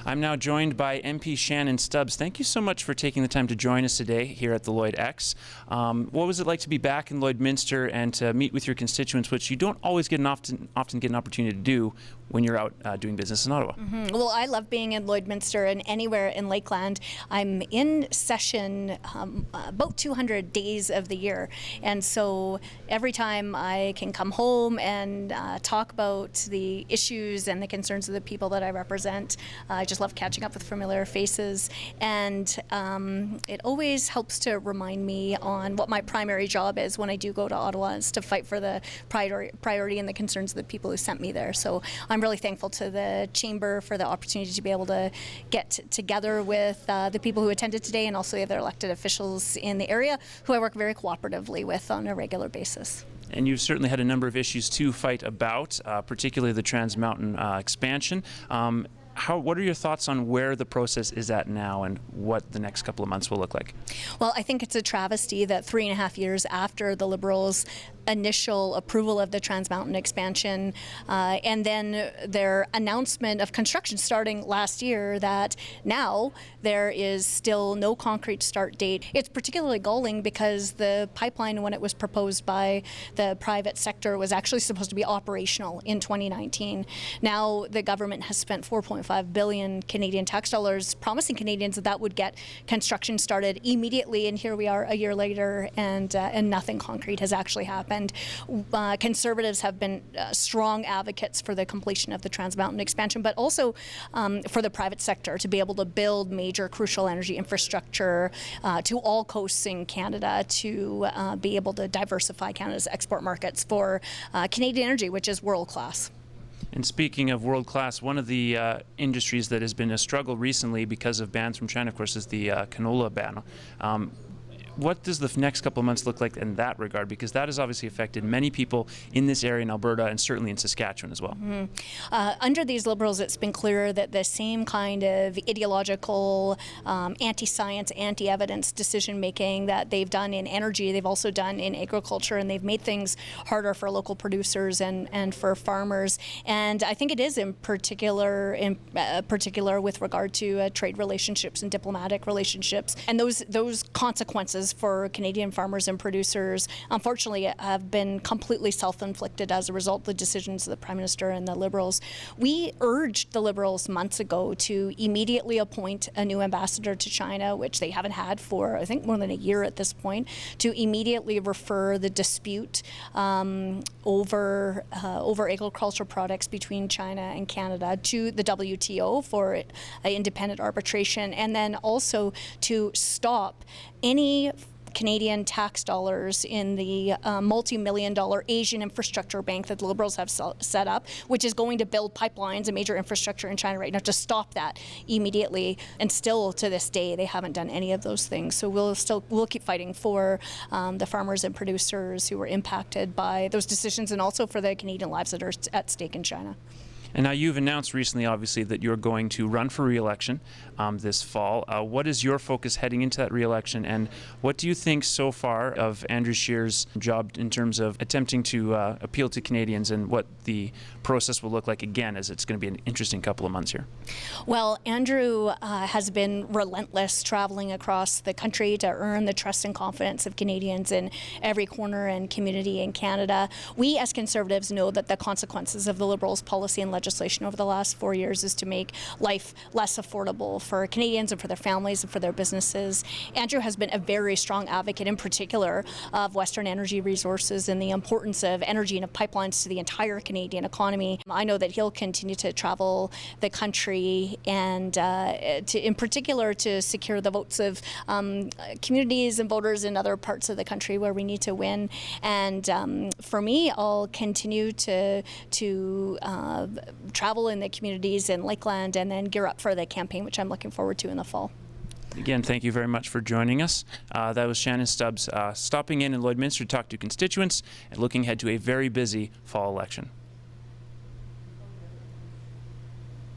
I'm now joined by MP Shannon Stubbs. Thank you so much for taking the time to join us today here at the Lloyd X. What was it like to be back in Lloydminster and to meet with your constituents, which you don't always get often get an opportunity to do when you're out doing business in Ottawa? Well, I love being in Lloydminster and anywhere in Lakeland. I'm in session about 200 days of the year, and so every time I can come home and talk about the issues and the concerns of the people that I represent, I just love catching up with familiar faces, and it always helps to remind me on what my primary job is when I do go to Ottawa, is to fight for the priority and the concerns of the people who sent me there. So I'm really thankful to the Chamber for the opportunity to be able to get together with the people who attended today, and also the other elected officials in the area who I work very cooperatively with on a regular basis. And you've certainly had a number of issues to fight about, particularly the Trans Mountain expansion. What are your thoughts on where the process is at now and what the next couple of months will look like? Well, I think it's a travesty that 3.5 years after the Liberals' initial approval of the Trans Mountain expansion and then their announcement of construction starting last year, that now there is still no concrete start date. It's particularly galling because the pipeline, when it was proposed by the private sector, was actually supposed to be operational in 2019. Now the government has spent 4.5 billion Canadian tax dollars promising Canadians that that would get construction started immediately, and here we are a year later, and nothing concrete has actually happened. Conservatives have been strong advocates for the completion of the Trans Mountain expansion, but also for the private sector to be able to build major crucial energy infrastructure to all coasts in Canada, to be able to diversify Canada's export markets for Canadian energy, which is world class. And speaking of world class, one of the industries that has been a struggle recently because of bans from China, of course, is the Canola Ban. What does the next couple of months look like in that regard? Because that has obviously affected many people in this area in Alberta and certainly in Saskatchewan as well. Under these Liberals, it's been clear that the same kind of ideological, anti-science, anti-evidence decision-making that they've done in energy, they've also done in agriculture, and they've made things harder for local producers and for farmers. And I think it is in particular with regard to trade relationships and diplomatic relationships. And those consequences for Canadian farmers and producers, unfortunately, have been completely self-inflicted as a result of the decisions of the Prime Minister and the Liberals. We urged the Liberals months ago to immediately appoint a new ambassador to China, which they haven't had for, I think, more than a year at this point, to immediately refer the dispute over agricultural products between China and Canada to the WTO for an independent arbitration, and then also to stop any Canadian tax dollars in the multi-million-dollar Asian infrastructure bank that the Liberals have set up, which is going to build pipelines and major infrastructure in China right now, to stop that immediately. And still to this day, they haven't done any of those things. So we'll keep fighting for the farmers and producers who were impacted by those decisions, and also for the Canadian lives that are at stake in China. And now you've announced recently, obviously, that you're going to run for re-election this fall. What is your focus heading into that re-election, and what do you think so far of Andrew Scheer's job in terms of attempting to appeal to Canadians, and what the process will look like again, as it's going to be an interesting couple of months here? Well, Andrew has been relentless, traveling across the country to earn the trust and confidence of Canadians in every corner and community in Canada. We as Conservatives know that the consequences of the Liberals' policy and legislation over the last 4 years is to make life less affordable for Canadians and for their families and for their businesses. Andrew has been a very strong advocate, in particular, of Western energy resources and the importance of energy and of pipelines to the entire Canadian economy. I know that he'll continue to travel the country, and in particular to secure the votes of communities and voters in other parts of the country where we need to win. And for me, I'll continue to travel in the communities in Lakeland and then gear up for the campaign, which I'm looking forward to in the fall. Again, thank you very much for joining us. That was Shannon Stubbs stopping in Lloydminster to talk to constituents and looking ahead to a very busy fall election.